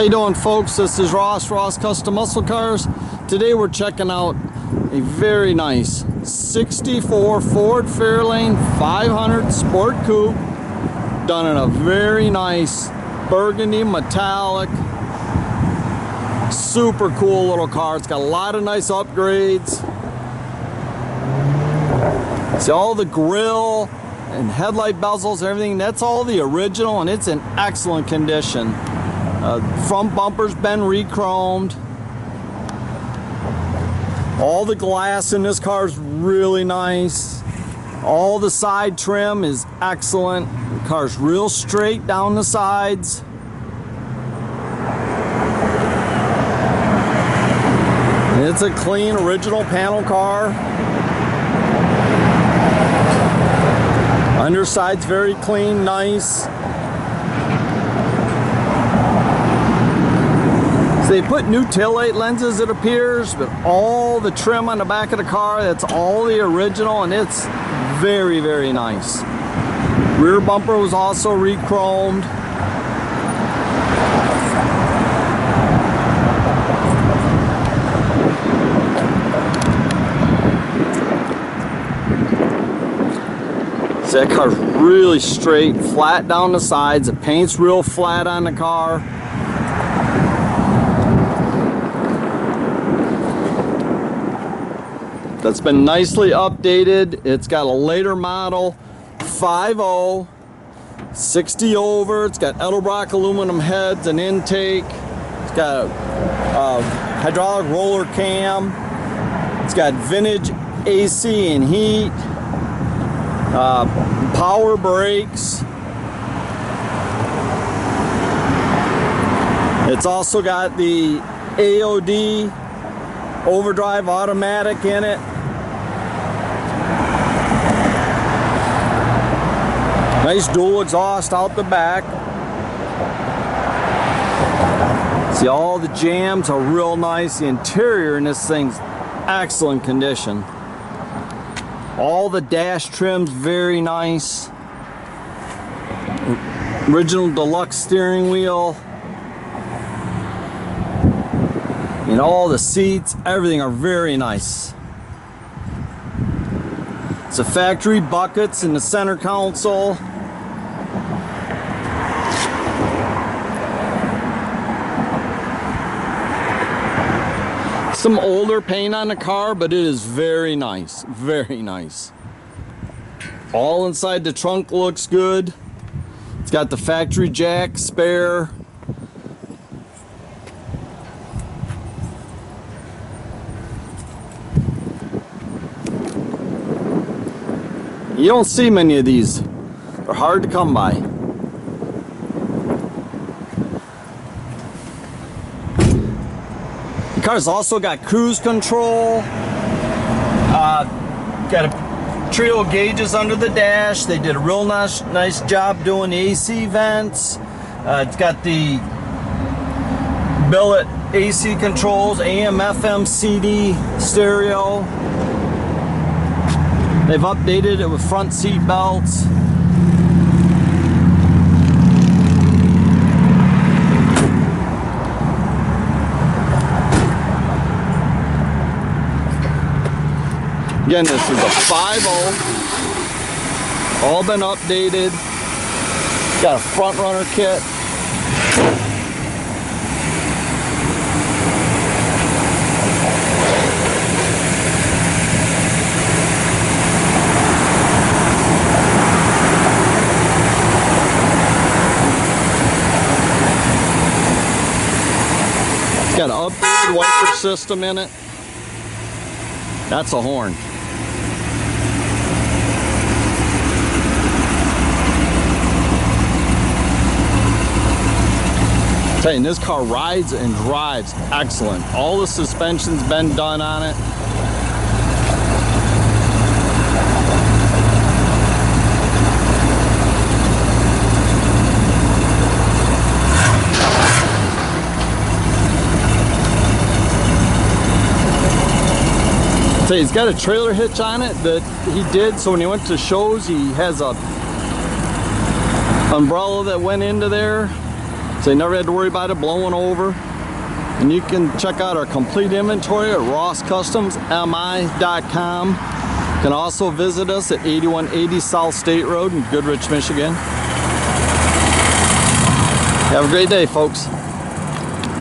How you doing, folks? This is Ross Custom Muscle Cars. Today we're checking out a very nice 64 Ford Fairlane 500 Sport Coupe, done in a very nice Burgundy Metallic. Super cool little car. It's got a lot of nice upgrades. See all the grill and headlight bezels, everything. That's all the original, and it's in excellent condition. Front bumper's been re-chromed. All the glass in this car is really nice. All the side trim is excellent. The car's real straight down the sides. It's a clean original panel car. Underside's very clean, nice. So they put new taillight lenses, it appears, but all the trim on the back of the car, that's all the original, and it's very, very nice. Rear bumper was also re-chromed. So that car's really straight, flat down the sides. The paint's real flat on the car. That's been nicely updated. It's got a later model 5.0, 60 over. It's got Edelbrock aluminum heads and intake. It's got a hydraulic roller cam. It's got vintage AC and heat. Power brakes. It's also got the AOD overdrive automatic in it. Nice dual exhaust out the back. See, all the jams are real nice. The interior in this thing's excellent condition. All the dash trim's very nice. Original deluxe steering wheel. And all the seats, everything are very nice. It's a factory buckets in the center console. Some older paint on the car, but it is very nice, very nice. All inside the trunk looks good. It's got the factory jack spare. You don't see many of these. They're hard to come by. The car's also got cruise control. Got a trio of gauges under the dash. They did a real nice job doing the AC vents. It's got the billet AC controls, AM, FM, CD, stereo. They've updated it with front seat belts. Again, this is a 5.0, all been updated. Got a front runner kit. It's got an updated wiper system in it. That's a horn. I'm telling you, this car rides and drives excellent. All the suspension's been done on it. So he's got a trailer hitch on it that he did, so when he went to shows, he has a umbrella that went into there. So you never had to worry about it blowing over. And you can check out our complete inventory at rosscustomsmi.com. You can also visit us at 8180 South State Road in Goodrich, Michigan. Have a great day, folks.